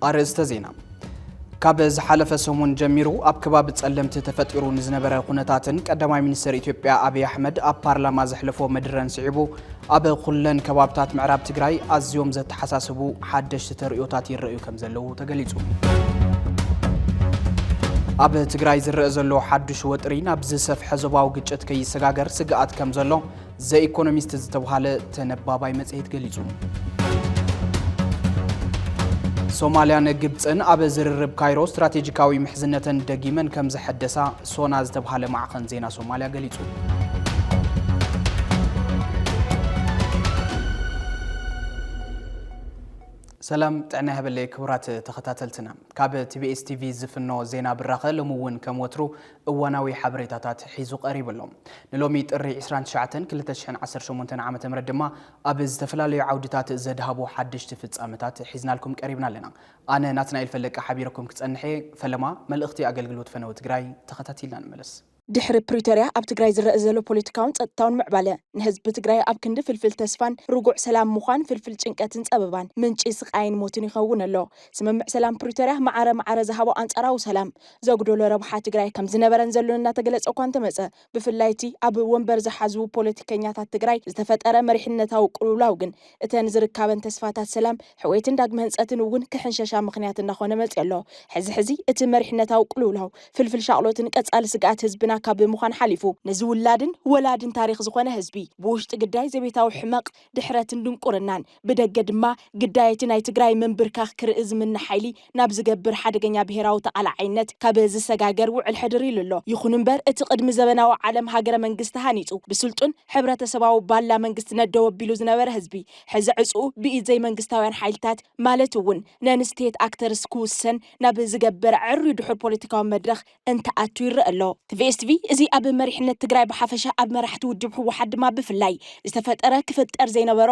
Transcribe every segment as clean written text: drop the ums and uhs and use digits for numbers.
أرزت زينة كابز حلف سمون جميرو أب كباب تسلمت تفتيرو نزنبرة قناتاتن قدماء منستر إثيوبيا أبي أحمد أب بارلما زحلفو مدرن سعبو أب خلن كبابتات معراب تجراي أزيوم زت حساسبو حدش تريوتات الرأيو كم زلو تجليتو أب تجراي زر زلو حدش وترين أبز سف حزباو جت كي سجاجر سجات كم زلو زي إيكونوميست زتوهالة تنباباي مزيد جليتو سوماليا نجبتن أب زررب كايرو استراتيجيكاوي محزنة دقيمن كم زحدسا سوناز تبهال معقن زينا سوماليا قليتو سلام تعنا هبلي كبرات تختاتلتنا كاب تي بي اس تي في زفنو زينا براخه لمون كم وترو اواناوي حبريتاتات حيزو قريب لهم نلومي طري 29 2018 عام تمردما ابز تفلالي عودتات زدهبو حدش تفصامتات حيزنا لكم قريبنا لنا انا ناتنايل فلق حبيركم كصنحي فلما ملختي اغلغلوت فنو تግራይ تختاتيلنا نملس ድሕሪ ፕሪቶሪያ ኣብ ትግራይ ዝረአ ዘሎ ፖለቲካውን ጸጥታውን ምዕባለ ንህዝቢ ትግራይ ኣብ ክንዲ ፍልፍል ተስፋን ርጉዕ ሰላም ምዃን ፍልፍል ጭንቀትን ጸበባን ምንጪ ስቃይን ሞትን ይኸውን ኣሎ ስምምዕ ሰላም ፕሪቶሪያ ማዕረ ዝሃቦ አንጻራዊ ሰላም ዘጉደሎ ረብሓ ትግራይ ከም ዝነበረን ዘሎን እናተገለጸ እኳ እንተመጸ ብፍላይቲ ኣብ ወንበር ዝሓዙ ፖለቲከኛታት ትግራይ ዝተፈጠረ መሪሕነታዊ ቅልውላው ግን እተን ዝርከበን ተስፋታት ሰላም ሕወይትን ዳግመ ህንጸትን እውን ክሕንሸሻ ምኽንያት እናኾነ መጽእ ኣሎ ሕዚ እቲ መሪሕነታዊ ቅልውላው ፍልፍል ሻቅሎትን ቀጻሊ ስጋት ህዝብና ካብ ምዃን ሓሊፉ ንዝውላድን ወላድን ታሪክ ዝኾነ ህዝቢ ብውሽጢ ግዳይ ዘቤታዊ ሕመቕ ድሕረትን ድንቁርናን ብደገ ድማ ግዳይቲ ናይ ትግራይ መንብርካኽ ክርኢ ዝምነ ሓይሊ ናብ ዝገብር ሓደገኛ ብሄራዊ ተቓላዓይነት ካብ ዝሰጋገር ውዕል ሕድር ኢሉ ኣሎ ይኹን እምበር እቲ ቅድሚ ዘበናዊ ዓለም ሃገረ መንግስቲ ሃኒፁ ብስልጡን ሕብረተሰባዊ ባላ መንግስቲ ነደው ኣቢሉ ዝነበረ ህዝቢ ሕዚ ዕፁ ብኢድ ዘይ መንግስታውያን ሓይልታት ማለት እውን ነንስቴት ኣክተርስ ክውሰን ናብ ዝገበር ዕርዩ ድሑር ፖለቲካዊ መድረኽ እንተኣቱ ይረአ ኣሎ ቲቪኤስቲቪ እዚ ኣብ መሪሕነት ትግራይ ብሓፈሻ ኣብ መራሕቲ ውድብ ሕወሓት ድማ ብፍላይ ዝተፈጠረ ክፍጠር ዘይነበሮ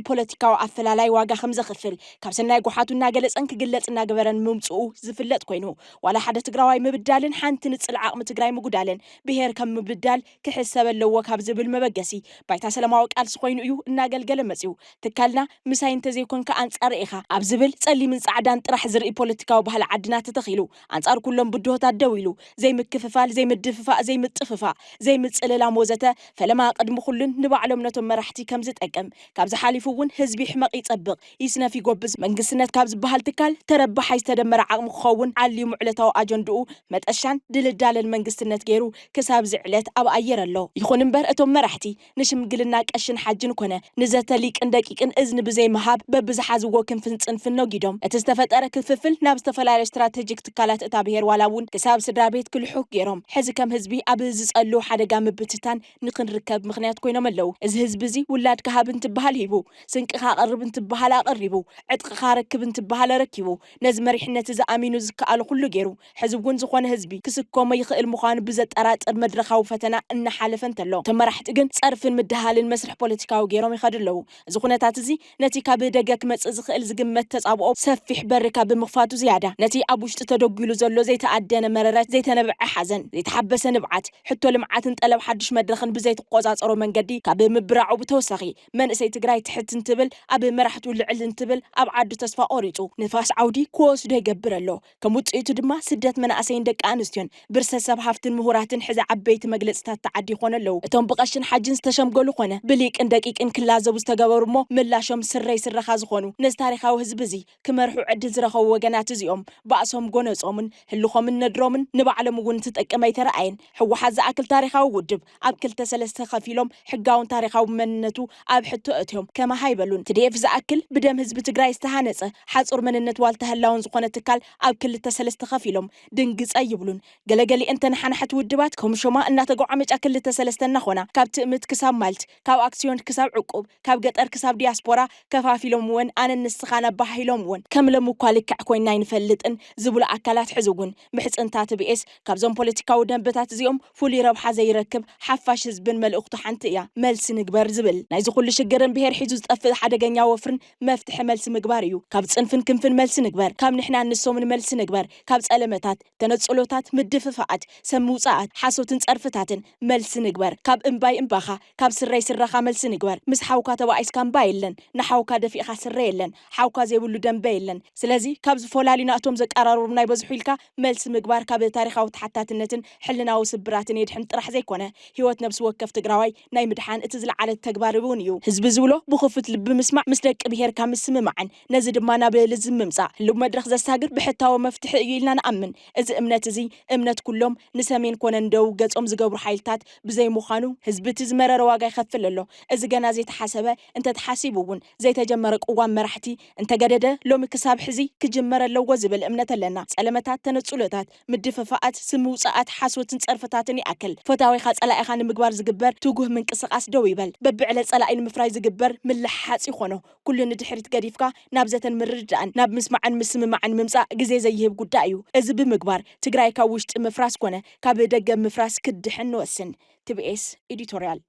ፖለቲካዊ ኣፈላላይ ዋጋ ከም ዘኽፍል ካብ ሰናይ ጎሓቱ እናገለጸን ክግለጽ እናገበረን ምምጽኡ ዝፍለጥ ኮይኑ ዋላ ሓደ ትግራዋይ ምብዳልን ሓንቲ ንጽል ዓቕሚ ትግራይ ምጉዳልን ብሄር ከም ምብዳል ክሕሰብ ኣለዎ ካብ ዝብል መበገሲ ባይታ ሰላማዊ ቃልሲ ኮይኑ እዩ እናገልገለ መጽኡ ትካልና ምሳይ እንተዘይኮንካ ኣንጻር ኢኻ ኣብ ዝብል ጸሊምን ጻዕዳን ጥራሕ ዝርኢ ፖለቲካዊ ባህሊ ዓድና ተተኺሉ ኣንጻር ኩሎም ብድሆታት ደው ኢሉ ዘይምክፍፋል ዘይምድፍፋ ዘይምጥፍፋ ዘይምጽልላ ሞዘተ ፈለማ ቀድሙ ኩሉን ንባዕሎም ነቶም መራሕቲ ከም ዝጠቅም ካብ ዝሓሊፉ እውን ህዝቢ ሕመቕ ይጸብቕ ይስነፍ ይጎብዝ መንግስትነት ካብ ዝበሃል ትካል ተረባሓይ ዝተደመረ ዓቕሚ ክኸውን ዓልዩ ሙዕለታዊ ኣጀንድኡ መጠሻን ድልዳለን መንግስትነት ገይሩ ክሳብ ዝዕለት ኣብ ኣየር ኣሎ ይኹን እምበር እቶም መራሕቲ ንሽምግልና ቀሽን ሓጅን ኮነ ንዘተ ሊቅን ደቂቅን እዝኒ ብዘይ መሃብ በብዝሓዝዎ ክንፍን ጽንፍን ነጊዶም እቲ ዝተፈጠረ ክፍፍል ናብ ዝተፈላለዩ ስትራቴጂክ ትካላት እታ ብሄር ዋላ እውን ክሳብ ስድራ ቤት ክልሑቅ ገይሮም ሕዚ ከም ህዝቢ ኣብ ዝጸሉ ሓደጋ ምብትታን ንኽንርከብ ምኽንያት ኮይኖም ኣለዉ እዚ ህዝቢ እዚ ውላድ ካሃብ እንትበሃል ሂቡ ስንቅኻ ቀርብ እንትበሃል ኣቐሪቡ ዕጥቅኻ ረክብ እንትበሃል ረኪቡ ነዚ መሪሕነት ዝኣሚኑ ዝከኣሉ ኩሉ ገይሩ ሕዚ እውን ዝኾነ ህዝቢ ክስኮሞ ይኽእል ምዃኑ ብዘጠራጥር መድረኻዊ ፈተና እናሓለፈ እንተሎ እቶም መራሕቲ ግን ጸርፍን ምድሃልን መስርሕ ፖለቲካዊ ገይሮም ይኸዱ ኣለዉ እዚ ኩነታት እዚ ነቲ ካብ ደገ ክመጽእ ዝኽእል ዝግመት ተጻብኦ ሰፊሕ በሪ ካብ ብምኽፋቱ ዝያዳ ነቲ ኣብ ውሽጢ ተደጊሉ ዘሎ ዘይተኣደነ መረረት ዘይተነብዐ ሓዘን ዘይተሓበሰ ንብዓት ሕቶ ልምዓትን ጠለብ ሓድሽ መድረኽን ብዘይ ተቆጻጸሮ መንገዲ ካብ ምብራዑ ብተወሳኺ መንእሰይ ትግራይ ትሕት እንትብል ኣብ መራሕቱ ልዕል እንትብል ኣብ ዓዱ ተስፋ ቆሪጹ ንፋስ ዓውዲ ክወስዶ ይገብር ኣሎ ከም ውጽኢቱ ድማ ስደት መናእሰይን ደቂ ኣንስትዮን ብርሰሰብ ሃፍትን ምሁራትን ሕዚ ዓበይቲ መግለጽታት ተዓዲ ይኾኑ ኣለዉ እቶም ብቐሽን ሓጅን ዝተሸምገሉ ኮነ ብሊቅን ደቂቅን ክላዘቡ ዝተገበሩ እሞ ምላሾም ስረይ ስረኻ ዝኾኑ ነዚ ታሪኻዊ ህዝቢ እዚ ክመርሑ ዕድል ዝረኸቡ ወገናት እዚኦም ባእሶም ጎነጾምን ህልኾምን ነድሮምን ንባዕሎም እውን ትጠቅመ ኣይተረኣየን ሕወሓት ዝኣክል ታሪኻዊ ውድብ ኣብ ክልተ ሰለስተ ከፊሎም ሕጋውን ታሪኻዊ መንነቱ ኣብ ሕቶ እትዮም ከማ ሃይበሉን ትዲኤፍ ዝኣክል ብደም ህዝቢ ትግራይ ዝተሃነጸ ሓጹር መንነት ዋልታ ህላውን ዝኾነ ትካል ኣብ ክልተ ሰለስተ ከፊሎም ድንግጸ ይብሉን ገለገሊ እንተን ሓናሕት ውድባት ከምሾማ እናተጓዓመጫ ክልተ ሰለስተ እናኾና ካብ ትእምት ክሳብ ማልት ካብ ኣክሲዮን ክሳብ ዕቁብ ካብ ገጠር ክሳብ ዲያስፖራ ከፋፊሎም እውን ኣነ ንስኻና ባሂሎም እውን ከምሎም እኳ ልክዕ ኮይና ይንፈልጥን ዝብሉ ኣካላት ሕዚ እውን ምሕጽንታ ቲቢኤስ ካብዞም ፖለቲካዊ ደንብታት እዚኦም فولي ربح زي ركب حفاش حزبن ملؤخته حنت إياه ملس نجبر زبل نايز كل شجرن بهر حيزو تقفل حدا جنيا وفرن مفتح ملس مجباريو كاب صنفن كنفن ملس نجبر كاب نحنا نسوم من ملس نجبر كاب ألمتات تنتصلوتات مدففات سموصات حاسو تنصرفتاتن ملس نجبر كاب إمباي إمباخا كاب سري سرخا ملس نجبر مس حوكا تواعيس كان بايلن نحوكا دفي خسريلن حوكا زي بلو دم بايلن سلازي كاب فولالينا أتوم زك قرارو بناي بزحيلكا ملس مجبر كاب تاريخ أو تحتاتنتن حلنا وسبراتن يدحن طرح زي كونه هيوت نفس وقف تقراوي ناي مدحان اتزلع على التكبار بونيو حزب زولو بخفت لب مسمع مسلك بهير كام مسمعن نزد ما نابل لزم ممصع لو مدرخ زساغر بحتاو مفتح يلنا نامن از امنت زي امنت كلهم نسمين كون ندو ገጾም ዝገብሩ ሓይልታት ብዘይ ምዃኑ ህዝቢ ትዝመረረ ዋጋ ይኸፍልሎ እዚ ገና ዘይተሓሰበ እንተ ተሓሲቡውን ዘይተጀመረ ቅዋም መራሕቲ እንተገደደ ሎሚ ክሳብ ሕዚ ክጅመረ ኣለዎ ዝብል እምነት ኣለና ጸለመታት ተነጽሎታት ምድፈፋኣት ስምውጻኣት ሓስወትን ጸርፈታትን ይኣክል ፈታዊኻ ጸላኢኻ ንምግባር ዝግበር ትጉህ ምንቅስቓስ ደው ይበል በብዕለ ጸላኢ ንምፍራይ ዝግበር ምልሓጽ ይኾኖ ኩሉ ንድሕሪት ገዲፍካ ናብ ዘተን ምርድኣን ናብ ምስማዕን ምስምማዕን ምምጻእ ግዜ ዘይህብ ጉዳይ እዩ እዚ ብምግባር ትግራይ ካብ ውሽጢ ምፍራስ ኮነ ካብ ደገ ምፍራስ ክድሕን ወስን TBS ኤዲቶሪያል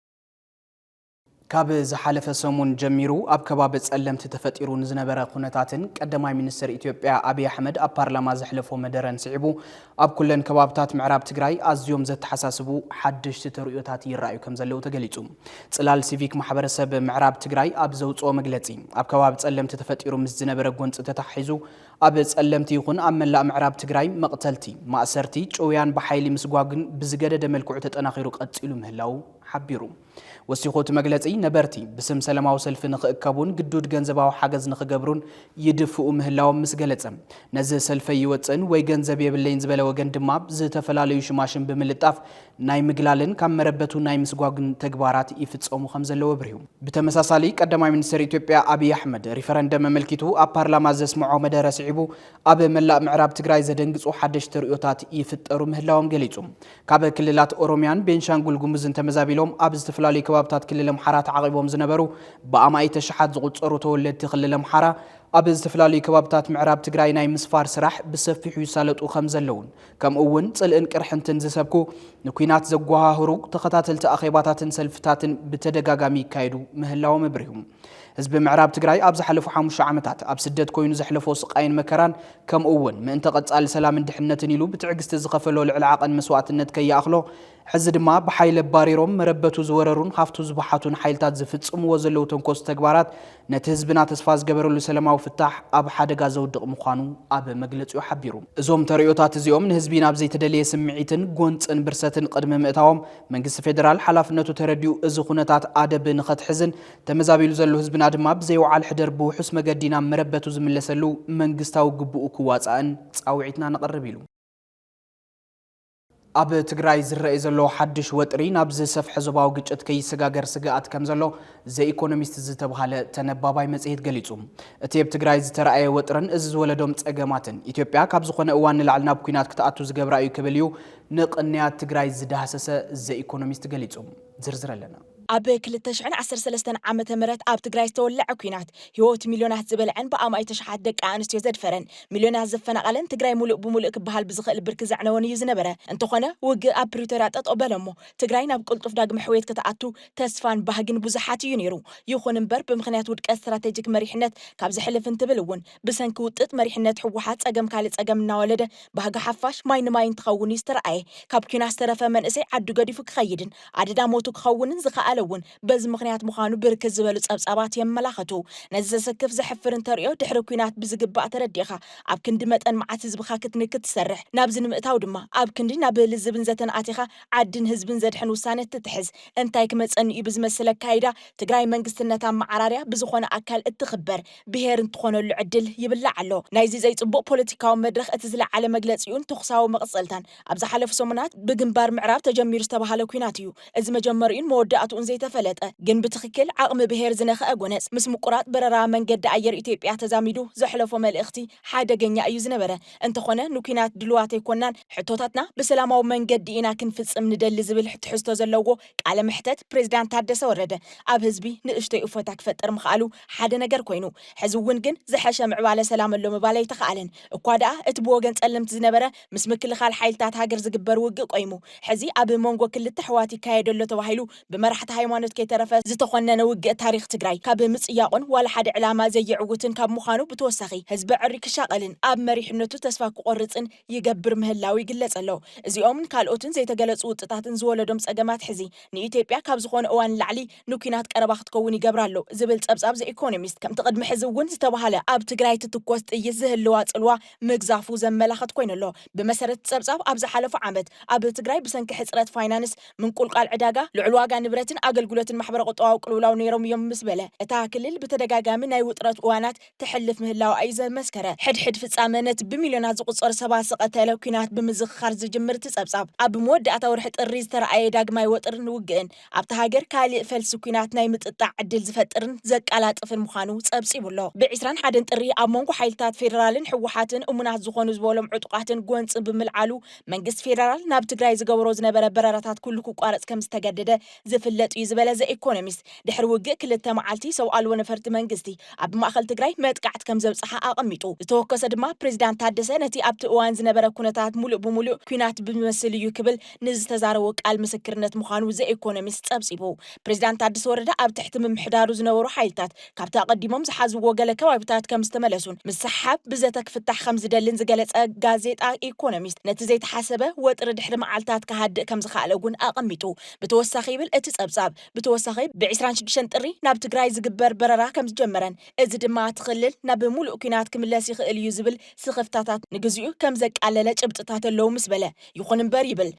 ካብ ዝሓለፈ ሰሙን ጀሚሩ ኣብ ከባቢ ጸለምቲ ተፈጢሩ ንዝነበረ ኩነታትን ቀዳማይ ሚኒስትር ኢትዮጵያ አብይ አሕመድ ኣብ ፓርላማ ዘሕለፎ መደረን ስዒቡ ኣብ ኩለን ከባቢታት ምዕራብ ትግራይ ኣዝዮም ዘተሓሳስቡ ሓድሽቲ ተርእዮታት ይረኣዩ ከም ዘለው ተገሊጹ ጽላል ሲቪክ ማሕበረሰብ ምዕራብ ትግራይ ኣብ ዘውጽኦ መግለጺ ኣብ ከባቢ ጸለምቲ ተፈጢሩ ምስ ዝነበረ ጎንጽ ተታሒዙ ኣብ ጸለምቲ ይኹን ኣብ መላእ ምዕራብ ትግራይ መቅተልቲ ማእሰርቲ ጮውያን በሓይሊ ምስጓግን ብዝገደደ መልክዑ ተጠናኺሩ ቀጺሉ ምህላው ሓቢሩ ወሲኾት መግለጺ ነበርቲ ብስም ሰላማዊ ሰልፊ ንኽእከቡን ግዱድ ገንዘባዊ ሓገዝ ንኽገብሩን ይድፍኡ ምህላዎም ምስ ገለጸ ነዚ ሰልፈ ይወፅን ወይ ገንዘብ የብለይን ዝበለ ወገን ድማ ዝተፈላለዩ ሽማሽን ብምልጣፍ ናይ ምግላልን ካብ መረበቱ ናይ ምስጓግን ተግባራት ይፍጸሙ ከም ዘለዎ ብርሂው ብተመሳሳሊ ቀዳማይ ሚኒስትር ኢትዮጵያ አብይ አሕመድ ሪፈረንደም መልኪቱ ኣብ ፓርላማ ዘስምዖ መደረ ስዒቡ ኣብ መላእ ምዕራብ ትግራይ ዘደንግጹ ሓድሽቲ ርእዮታት ይፍጠሩ ምህላዎም ገሊጹ ካብ ክልላት ኦሮሚያን ቤንሻንጉል ጉሙዝን ተመዛቢሎም ኣብ ዝተፈላለዩ ከባቢታት ክልል አምሓራ ተዓቂቦም ዝነበሩ በአማይተ ሸሓት ዝቁጸሩ ተወለድቲ ክልል አምሓራ ኣብ ዝተፈላለዩ ከባቢታት ምዕራብ ትግራይ ናይ ምስፋር ስራሕ ብሰፊሑ ይሳለጡ ከም ዘለውን ከምኡውን ጽልእን ቅርሕንትን ዝሰብኩ ንኩናት ዘጓሃህሩ ተኸታተልቲ ኣኼባታትን ሰልፍታትን ብተደጋጋሚ ይካየዱ ምህላዎም ብርሂው ህዝቢ ምዕራብ ትግራይ ኣብ ዝሓለፉ 5 ዓመታት ኣብ ስደት ኮይኑ ዘሕለፎ ስቃይን መከራን ከምኡውን ምእንተ ቀጻሊ ሰላምን ድሕነትን ኢሉ ብትዕግስቲ ዝኸፈሎ ልዕል ዓቐን መስዋዕትነት ከይኣኽሎ ሕዚ ድማ ብሓይለ ባሪሮም መረበቱ ዝወረሩን ሃፍቱ ዝባሓቱን ሓይልታት ዝፍጽምዎ ዘለው ተንኮስ ተግባራት ነቲ ህዝብና ተስፋ ዝገበረሉ ሰላማዊ ፍታሕ ኣብ ሓደጋ ዘውድቕ ምዃኑ ኣብ መግለጺኡ ሓቢሩ እዞም ተርእዮታት እዚኦም ንህዝቢ ናብ ዘይተደለየ ስምዒትን ጎንጽን ብርሰትን ቅድሚ ምእታዎም መንግስቲ ፌደራል ሓላፍነቱ ተረዲኡ እዚ ኩነታት ኣደብ ንኸትሕዝን ተመዛቢሉ ዘሎ ህዝብና ድማ ብዘይወዓል ሕደር ብውሑስ መገዲ ናብ መረበቱ ዝምለሰሉ መንግስታዊ ግቡኡ ክዋጻእን ጻውዒትና ነቕርብ ኢሉ ኣብ ትግራይ ዝረአ ዘሎ ሓድሽ ወጥሪ ናብ ዝሰፍሐ ዞባዊ ግጭት ከይሰጋገር ስጋኣት ከም ዘሎ ዘኢኮኖሚስት ዝተባሃለ ተነባባይ መጽሔት ገሊጹ እቲ ኣብ ትግራይ ዝተረኣየ ወጥርን እዚ ዝወለዶም ጸገማትን ኢትዮጵያ ካብ ዝኾነ እዋን ንላዕሊ ናብ ኩናት ክትኣቱ ዝገብራ እዩ ክብል እዩ ንቕንያት ትግራይ ዝዳሃሰሰ ዘኢኮኖሚስት ገሊጹ ዝርዝር ኣለና ኣብ 2013 ዓመተ ምህረት ኣብ ትግራይ ዝተወልዐ ኩናት ህይወት ሚልዮናት ዝበልዐን በኣማይ ተሽሓት ደቂ ኣንስትዮ ዘድፈረን ሚልዮናት ዘፈናቀለን ትግራይ ሙሉእ ብሙሉእ ክበሃል ብዝኽእል ብርኪ ዘዕነወን እዩ ዝነበረ እንተኾነ ውግእ ኣብ ፕሪቶሪያ ጠጠው በለሞ ትግራይ ናብ ቅልጡፍ ዳግመ ሕውየት ክትኣቱ ተስፋን ባህግን ብዙሓት እዩ ነይሩ ይኹን እምበር ብምኽንያት ውድቀት ስትራቴጂክ መሪሕነት ካብ ዝሕልፍ እንትብል እውን ብሰንኪ ውጥጥ መሪሕነት ሕወሓት ጸገም ካልእ ጸገም እናወለደ ባህጊ ሓፋሽ ማይ ንማይ እንትኸውን ዝተረኣየ ካብ ኩናት ዝተረፈ መንእሰይ ዓዱ ገዲፉ ክኸይድን ኣደዳ ሞቱ ክኸውንን ዝኸኣለ እውን በዚ ምኽንያት ምዃኑ ብርክት ዝበሉ ጸብጻባት የመላኸቱ ነዚ ዘሰክፍ ዘሕፍርን ተርእዮ ድሕሪ ኩናት ብዝግባእ ተረዲኻ ኣብ ክንዲ መጠን መዓት ህዝብኻ ክትንክት ትሰርሕ ናብዚ ንምእታው ድማ ኣብ ክንዲ ናብ ልዝብን ዘተን ኣቲኻ ዓድን ህዝብን ዘድሕን ውሳነት ትትሕዝ እንታይ ክመፀኒ እዩ ብዝመስለ ካይዳ ትግራይ መንግስትነት ኣመዓራርያ ብዝኾነ ኣካል እትኽበር ብሄር እንትኾነሉ ዕድል ይብላዕ ኣሎ ናይዚ ዘይጽቡቕ ፖለቲካዊ መድረኽ እቲ ዝለዓለ መግለጺኡን ተኽሳዊ መቕጸልታን ኣብ ዝሓለፉ ሰሙናት ብግንባር ምዕራብ ተጀሚሩ ዝተባሃለ ኩናት እዩ እዚ መጀመሪኡን መወዳእቱን ዘይተፈለጠ ግን ብትክክል ዓቕሚ ብሄር ዝነኽአ ጎነጽ ምስ ምቁራጽ በረራ መንገዲ ኣየር ኢትዮጵያ ተዛሚዱ ዘሕለፎ መልእኽቲ ሓደገኛ እዩ ዝነበረ እንተኾነ ንኩናት ድልዋት ኣይኮናን ሕቶታትና ብሰላማዊ መንገዲ ኢና ክንፍጽም ንደሊ ዝብል ትሕዝቶ ዘለዎ ቃለ ምሕተት ፕሬዝዳንት ታደሰ ወረደ ኣብ ህዝቢ ንእሽተይ እፎታ ክፈጥር ምኽኣሉ ሓደ ነገር ኮይኑ ሕዚ እውን ግን ዝሐሸ ምዕባለ ሰላም ኣሎ ምባል ኣይተኸኣለን እኳ ደኣ እቲ ብወገን ጸለምቲ ዝነበረ ምስ ምክልኻል ሓይልታት ሃገር ዝግበር ውግእ ቆይሙ ሕዚ ኣብ መንጎ ክልተ ኣሕዋት ይካየደሎ ተባሂሉ ብመራሕቲ ሃይማኖት ከይተረፈ ዝተኾነነ ውግእ ታሪክ ትግራይ ካብ ምጽያቕን ዋላ ሓደ ዕላማ ዘይዕውትን ካብ ምዃኑ ብተወሳኺ ህዝቢ ዕሪ ክሻቐልን ኣብ መሪሕነቱ ተስፋ ክቆርጽን ይገብር ምህላዊ ይግለጽ ኣሎ እዚኦምን ካልኦትን ዘይተገለጹ ውጥታትን ዝወለዶም ጸገማት ሕዚ ንኢትዮጵያ ካብ ዝኾነ እዋን ላዕሊ ንኩናት ቀረባ ክትከውን ይገብራሎ ዝብል ጸብጻብ ዘኢኮኖሚስት ከምቲ ቅድሚ ሕዚ እውን ዝተባሃለ ኣብ ትግራይ ትትኮስ ጥይት ዝህልዋ ጽልዋ ምግዛፉ ዘመላኽት ኮይነሎ ብመሰረት ጸብጻብ ኣብ ዝሓለፈ ዓመት ኣብ ትግራይ ብሰንኪ ሕጽረት ፋይናንስ ምንቁልቃል ዕዳጋ ልዑል ዋጋ ንብረትን ኣገልግሎትን ማሕበረ ቁጠባዊ ቅልውላው ነይሮም እዮም ምስ በለ እታ ክልል ብተደጋጋሚ ናይ ውጥረት እዋናት ትሕልፍ ምህላው ኣይ ዘመስከረ ሕድሕድ ፍጻመ ነቲ ብሚልዮናት ዝቁጸር ሰባት ዝቐተለ ኩናት ብምዝኽኻር ዝጅምር ትጸብጻብ ኣብ መወዳእታ ወርሒ ጥሪ ዝተረኣየ ዳግማይ ወጥርን ውግእን ኣብታ ሃገር ካልእ ፈልሲ ኩናት ናይ ምጥጣዕ ዕድል ዝፈጥርን ዘቃላጥፍን ምዃኑ ጸብጺቡሎ ብ21 ጥሪ ኣብ መንጎ ሓይልታት ፌደራልን ሕወሓትን እሙናት ዝኾኑ ዝበሎም ዕጡቃትን ጎንጽ ብምልዓሉ መንግስቲ ፌደራል ናብ ትግራይ ዝገብሮ ዝነበረ በረራታት ኩሉ ክቋረጽ ከም ዝተገደደ ዝፍለጥ እዩ ዝበለ ዘኢኮኖሚስት ድሕሪ ውግእ ክልተ መዓልቲ ሰው ኣልቦ ነፈርቲ መንግስቲ ኣብ ማእኸል ትግራይ መጥቃዕቲ ከም ዘብጽሓ ኣቐሚጡ ዝተወከሰ ድማ ፕሬዝዳንት ታደሰ ነቲ ኣብቲ እዋን ዝነበረ ኩነታት ሙሉእ ብሙሉእ ኩናት ብምስል እዩ ክብል ንዝተዛረበ ቃል ምስክርነት ምዃኑ ዘኢኮኖሚስት ጸብጺቡ ፕሬዝዳንት ታደሰ ወረደ ኣብ ትሕቲ ምምሕዳሩ ዝነበሩ ሓይልታት ካብቲ ኣቐዲሞም ዝሓዝዎ ገለ ከባቢታት ከም ዝተመለሱን ምስ ሰሓብ ብዘተ ክፍታሕ ከም ዝደልን ዝገለጸ ጋዜጣ ኢኮኖሚስት ነቲ ዘይተሓሰበ ወጥሪ ድሕሪ መዓልታት ክሃድእ ከም ዝኽኣለ እውን ኣቐሚጡ ብተወሳኺ ይብል እቲ ጸብጻብ ብተወሳኺ ብ26 ጥሪ ናብ ትግራይ ዝግበር በረራ ከም ዝጀመረን እዚ ድማ ትኽልል ናብ ሙሉእ ኩናት ክምለስ ይኽእል እዩ ዝብል ስኽፍታታት ንግዚኡ ከም ዘቃለለ ጭብጥታት ኣለዉ ምስ በለ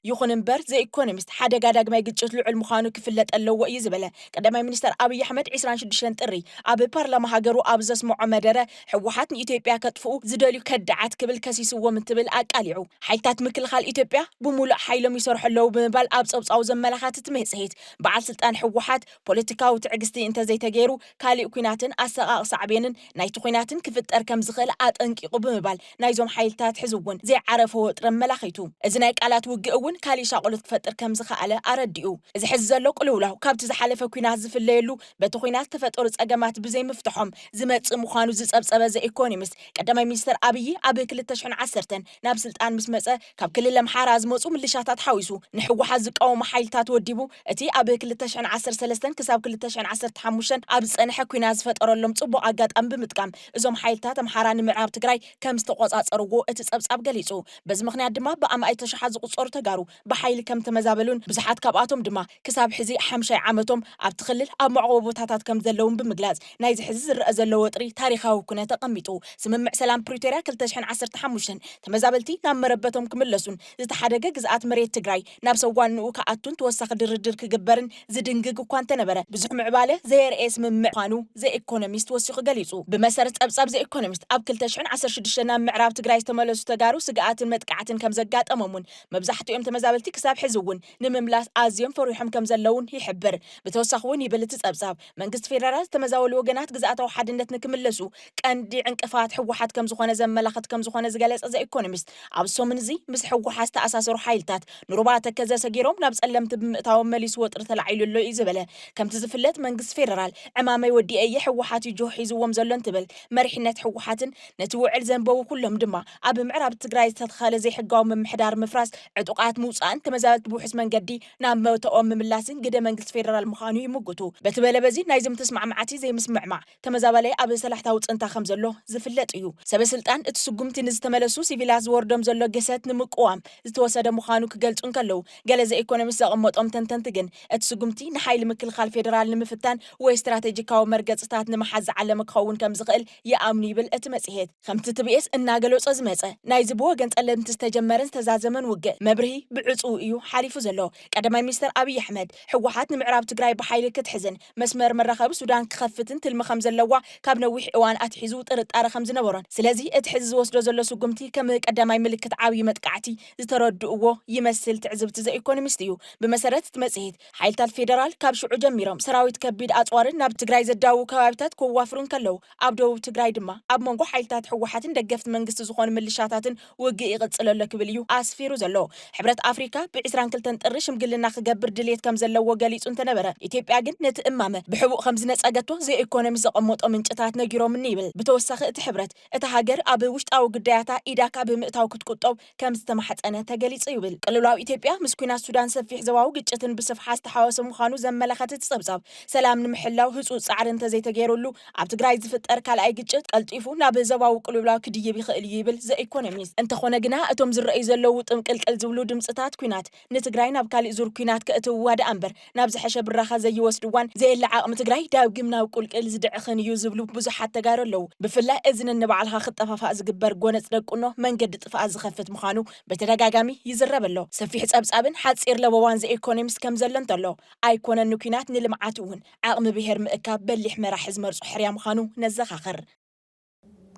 ይኹን እምበር ዘኢኮኖሚስት ሓደጋ ዳግማይ ግጭት ልዑል ምዃኑ ክፍለጥ ኣለዎ እዩ ዝበለ ቀዳማይ ሚኒስተር ኣብይ ኣሕመድ 26 ጥሪ ኣብ ፓርላማ ሃገሩ ኣብ ዘስምዖ መደረ ሕወሓት ንኢትዮጵያ ከጥፍኡ ዝደልዩ ከዳዓት ክብል ከሲስዎም እንትብል ኣቃሊዑ ሓይልታት ምክልኻል ኢትዮጵያ ብሙሉእ ሓይሎም ይሰርሑ ኣለዉ ብምባል ኣብ ጸብጻው ዘመላኻትት መጽሔት በዓል ስልጣን ሕወሓት ፖለቲካዊ ትዕግስቲ እንተዘይተገይሩ ካልእ ኩናትን ኣሰቓቕ ሳዕቤንን ናይቲ ኩናትን ክፍጠር ከም ዝኽእል ኣጠንቂቑ ብምባል ናይዞም ሓይልታት ሕዚ እውን ዘይዓረፈ ወጥሪ መላኺቱ እዚ ናይ ቃላት ውግእ እውን ካልእ ሻቆሎት ክፈጥር ከም ዝኽኣለ ኣረዲኡ እዚ ሕዚ ዘሎ ቅልውላው ካብቲ ዝሓለፈ ኩናት ዝፍለየሉ በቲ ኩናት ተፈጠሩ ጸገማት ብዘይምፍትሖም ዝመጽእ ምዃኑ ዝጸብጸበ ዘኢኮኖሚስት ቀዳማይ ሚኒስተር ኣብይ ኣብ 2010 ናብ ስልጣን ምስ መጸ ካብ ክልል ኣምሓራ ዝመጹ ምልሻታት ሓዊሱ ንሕወሓት ዝቃወሙ ሓይልታት ወዲቡ እቲ ኣብ 2013 ክሳብ 2015 ኣብ ዝጸንሐ ኩናት ዝፈጠረሎም ጽቡቕ ኣጋጣሚ ብምጥቃም እዞም ሓይልታት ኣምሓራ ንምዕራብ ትግራይ ከም ዝተቆጻጸርዎ እቲ ጸብጻብ ገሊጹ በዚ ምኽንያት ድማ ብኣማይ ተሸሓት ዝቁጸሩ ተጋሩ ብሓይሊ ከም ተመዛበሉን ብዙሓት ካብኣቶም ድማ ክሳብ ሕዚ 50 ዓመቶም ኣብቲ ክልል ኣብ መዕቆቢ ቦታታት ከም ዘለውን ብምግላጽ ናይዚ ሕዚ ዝረአ ዘሎ ወጥሪ ታሪኻዊ ኩነት ተቐሚጡ ስምምዕ ሰላም ፕሪቶርያ 2015 ተመዛበልቲ ናብ መረበቶም ክምለሱን ዝተሓደገ ግዝኣት መሬት ትግራይ ናብ ሰዋንኡ ከኣቱን ተወሳኺ ድርድር ክግበርን ዝድንግግ እኳ እንተነበረ ብዙሕ ምዕባለ ዘየርኤ ስምምዕ ምዃኑ ዘኢኮኖሚስት ወሲኹ ገሊጹ ብመሰረት ጸብጻብ ዘኢኮኖሚስት ኣብ 2016 ናብ ምዕራብ ትግራይ ዝተመለሱ ተጋሩ ስግኣትን መጥቃዕትን ከም ዘጋጠሞምን መብዛሕትኦም ተመዛበልቲ ክሳብ ሕዚ እውን ንምምላስ ኣዝዮም ፈሪሖም ከም ዘለውን ይሕብር ብተወሳኺ እውን ይብል እቲ ጸብጻብ መንግስቲ ፌደራል ተመዛበሉ ወገናት ግዝኣታዊ ሓድነት ንክምለሱ ቀንዲ ዕንቅፋት ሕወሓት ከም ዝኾነ ዘመላኽት ከም ዝኾነ ዝገለጸ ዘኢኮኖሚስት ኣብ ሶምን እዚ ምስ ሕወሓት ዝተኣሳሰሩ ሓይልታት ንሩባ ተከዘ ሰጊሮም ናብ ጸለምቲ ብምእታዎም መሊሱ ወጥሪ ተላዒሉሎ እዩ ዝበለ ከምቲ ዝፍለጥ መንግስቲ ፌደራል ዕማመይ ወዲአየ ሕወሓት ይጆ ሒዝዎም ዘሎ እንትብል መሪሕነት ሕወሓትን ነቲ ውዕል ዘንበቡ ኩሎም ድማ ኣብ ምዕራብ ትግራይ ዝተተኸለ ዘይሕጋዊ ምምሕዳር ምፍራስ ዕጡቃት ምውፃእን ተመዛበልቲ ብውሕስ መንገዲ ናብ መውተኦም ምምላስን ግደ መንግስቲ ፌደራል ምዃኑ ይምግቱ በትበለ በዚ ናይዞም ተስማዕማዕቲ ዘይምስምዕማዕ ተመዛበለይ ኣብ ሰላሕታዊ ጽንታ ከም ዘሎ ዝፍለጥ እዩ ሰበስልጣን እቲ ስጉምቲ ንዝተመለሱ ሲቪላት ዝወርዶም ዘሎ ገሰት ንምቅዋም ዝተወሰደ ምዃኑ ክገልጹን ከለዉ ገለ ዘኢኮኖሚስት ዘቐመጦም ተንተንቲ ግን እቲ ስጉምቲ ንሓይሊ ምክልኻል ፌደራል ንምፍታን ወይ ስትራቴጂካዊ መርገጽታት ንምሓዝ ዝዓለመ ክኸውን ከም ዝኽእል ይኣምኑ ይብል እቲ መጽሔት ከምቲ ትብኤስ እናገለጾ ዝመጸ ናይዚ ብወገን ጸለምቲ ዝተጀመረን ዝተዛዘመን ውግእ መብርሂ ብዕፁ እዩ ሓሊፉ ዘሎ ቀዳማይ ሚኒስተር ኣብይ ኣሕመድ ሕወሓት ንምዕራብ ትግራይ ብሓይሊ ክትሕዝን መስመር መራኸቢ ሱዳን ክኸፍትን ትልሚ ከም ዘለዋ ካብ ነዊሕ እዋን ኣትሒዙ ጥርጣረ ከም ዝነበሮን ስለዚ እቲ ሕዚ ዝወስዶ ዘሎ ስጉምቲ ከም ቀዳማይ ምልክት ዓብዪ መጥቃዕቲ ዝተረድእዎ ይመስል ትዕዝብቲ ዘኢኮኖሚስት እዩ ብመሰረት እቲ መጽሔት ሓይልታት ፌደራል ካብ ሽዑ ጀሚሮም ሰራዊት ከቢድ ኣጽዋርን ናብ ትግራይ ዘዳው ከባቢታት ክዋፍሩን ከለው ኣብ ደቡብ ትግራይ ድማ ኣብ መንጎ ሓይልታት ሕወሓትን ደገፍቲ መንግስቲ ዝኾኑ ምልሻታትን ውግእ ይቕጽለሎ ክብል እዩ ኣስፊሩ ዘሎ ሕብረት ኣፍሪካ ብ22 ጥሪ ሽምግልና ክገብር ድሌት ከም ዘለዎ ገሊጹ እንተነበረ ኢትዮጵያ ግን ነቲ እማመ ብሕቡእ ከም ዝነጸገቶ ዘኢኮኖሚ ዘቐመጦ ምንጭታት ነጊሮምኒ ይብል ብተወሳኺ እቲ ሕብረት እታ ሃገር ኣብ ውሽጣዊ ጉዳያታ ኢዳ ካብ ምእታው ክትቁጠብ ከም ዝተማሕፀነ ተገሊጹ ይብል ቅልውላው ኢትዮጵያ ምስ ኩናት ሱዳን ሰፊሕ ዘባዊ ግጭትን ብስፍሓት ዝተሓወሰ ምዃኑ ዘመላኽት ጸብጻብ ሰላም ንምሕላው ህጹጽ ጻዕሪ እንተዘይተገይሩሉ ኣብ ትግራይ ዝፍጠር ካልኣይ ግጭት ቀልጢፉ ናብ ዘባዊ ቅልውላው ክድይብ ይኽእል እዩ ይብል ዘኢኮኖሚስት እንተኾነ ግና እቶም ዝረኣዩ ዘለዉ ጥምቅልቅል ዝብሉ ድምጽታት ኩናት ንትግራይ ናብ ካልእ ዙር ኩናት ከእትውዋ ደኣ እምበር ናብ ዝሐሸ ብራኸ ዘይወስድዋን ዘየላ ዓቕሚ ትግራይ ዳግም ናብ ቁልቅል ዝድዕኽን እዩ ዝብሉ ብዙሓት ተጋሩ ኣለዉ ብፍላይ እዝን ንባዕልኻ ክጠፋፋእ ዝግበር ጎነፅ ደቁኖ መንገዲ ጥፍኣት ዝኸፍት ምዃኑ በተደጋጋሚ ይዝረብ ኣሎ ሰፊሕ ጸብጻብን ሓጺር ለበዋን ዘኢኮኖሚስት ከም ዘሎ እንተሎ ኣይኮነን ኩናት ንልምዓት እውን ዓቕሚ ብሄር ምእካብ በሊሕ መራሒ ዝመርጹ ሕርያ ምዃኑ ነዘኻኽር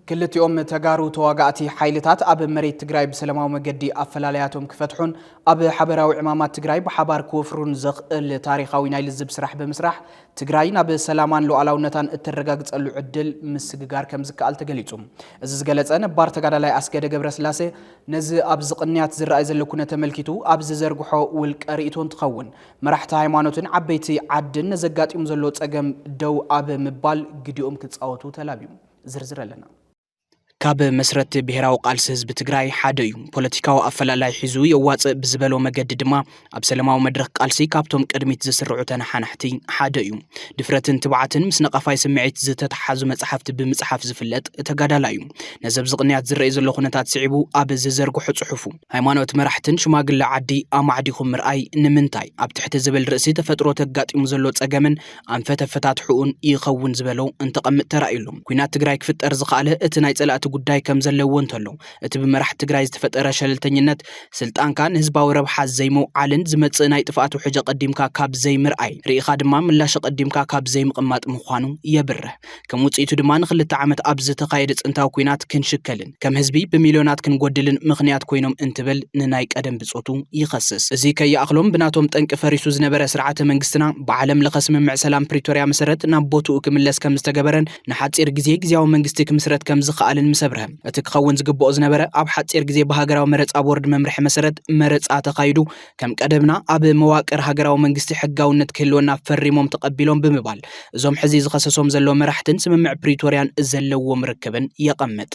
ክልቲኦም ተጋሩ ተዋጋእቲ ሓይልታት ኣብ መሬት ትግራይ ብሰላማዊ መገዲ ኣፈላላያቶም ክፈትሑን ኣብ ሓበራዊ ዕማማት ትግራይ ብሓባር ክወፍሩን ዘኽእል ታሪኻዊ ናይ ልዝብ ስራሕ ብምስራሕ ትግራይ ናብ ሰላማን ሉዓላውነታን እትረጋግጸሉ ዕድል ምስግጋር ከም ዝከኣል ተገሊጹ እዚ ዝገለጸ ነባር ተጋዳላይ ኣስገደ ገብረስላሴ ነዚ ኣብ ዝቕንያት ዝረኣይ ዘሎ ኩነት ተመልኪቱ ኣብ ዝዘርግሖ ውልቀ ርእይቶ እንትኸውን መራሕቲ ሃይማኖትን ዓበይቲ ዓድን ነዘጋጢሙ ዘሎ ጸገም ደው ኣብ ምባል ግዲኦም ክጻወቱ ተላብዩ ዝርዝር ኣለና ካብ መስረት ብሄራዊ ቃልሲ ህዝቢ ትግራይ ሓደ እዩ ፖለቲካዊ ኣፈላላይ ሒዙ የዋጽእ ብዝበሎ መገዲ ድማ ኣብ ሰላማዊ መድረክ ቃልሲ ካብቶም ቅድሚት ዝስርዑ ተናሓናሕቲ ሓደ እዩ ድፍረትን ትብዓትን ምስ ነቐፋይ ስምዒት ዝተተሓዙ መጽሓፍቲ ብምጽሓፍ ዝፍለጥ ተጋዳላይ እዩ ነዚ ኣብ ዝቕንያት ዝረአዩ ዘሎ ኩነታት ስዒቡ ኣብ ዝዘርግሖ ጽሑፉ ሃይማኖት መራሕትን ሽማግለ ዓዲ ኣማዕዲኹም ምርኣይ ንምንታይ ኣብ ትሕቲ ዝብል ርእሲ ተፈጥሮ ተጋጢሙ ዘሎ ጸገምን ኣንፈተፈታትሑኡን ይኸውን ዝበሎ እንተቐምጥ ተራእዩሉ ኩናት ትግራይ ክፍጠር ዝኽኣለ እቲ ናይ ጸላእቲ ጉዳይ ከም ዘለዎ እንተሎ እቲ ብመራሕቲ ትግራይ ዝተፈጠረ ሸለልተኝነት ስልጣንካ ንህዝባዊ ረብሓ ዘይመውዓልን ዝመጽእ ናይ ጥፍኣት ውሕጀ ቀዲምካ ካብ ዘይምርኣይ ርኢኻ ድማ ምላሽ ቀዲምካ ካብ ዘይምቕማጥ ምዃኑ የብርህ ከም ውጽኢቱ ድማ ንኽልተ ዓመት ኣብ ዝተኻየደ ጽንታዊ ኩናት ክንሽከልን ከም ህዝቢ ብሚልዮናት ክንጎድልን ምኽንያት ኮይኖም እንትብል ንናይ ቀደም ብጾቱ ይኸስስ እዚ ከይኣኽሎም ብናቶም ጠንቂ ፈሪሱ ዝነበረ ስርዓተ መንግስትና ብዓለም ለኸ ስምምዕ ሰላም ፕሪቶሪያ መሰረት ናብ ቦትኡ ክምለስ ከም ዝተገበረን ንሓጺር ግዜ ግዜያዊ መንግስቲ ክምስረት ከም ዝኽኣልን ሰብረህ እቲ ክኸውን ዝግብኦ ዝነበረ ኣብ ሓጺር ግዜ ብሃገራዊ መረጻ ቦርድ መምርሒ መሰረት መረጻ ተኻይዱ ከም ቀደምና ኣብ መዋቅር ሃገራዊ መንግስቲ ሕጋውነት ክህልወና ፈሪሞም ተቐቢሎም ብምባል እዞም ሕዚ ዝኸሰሶም ዘሎ መራሕትን ስምምዕ ፕሪቶሪያን ዘለዎም ርክብን የቐምጥ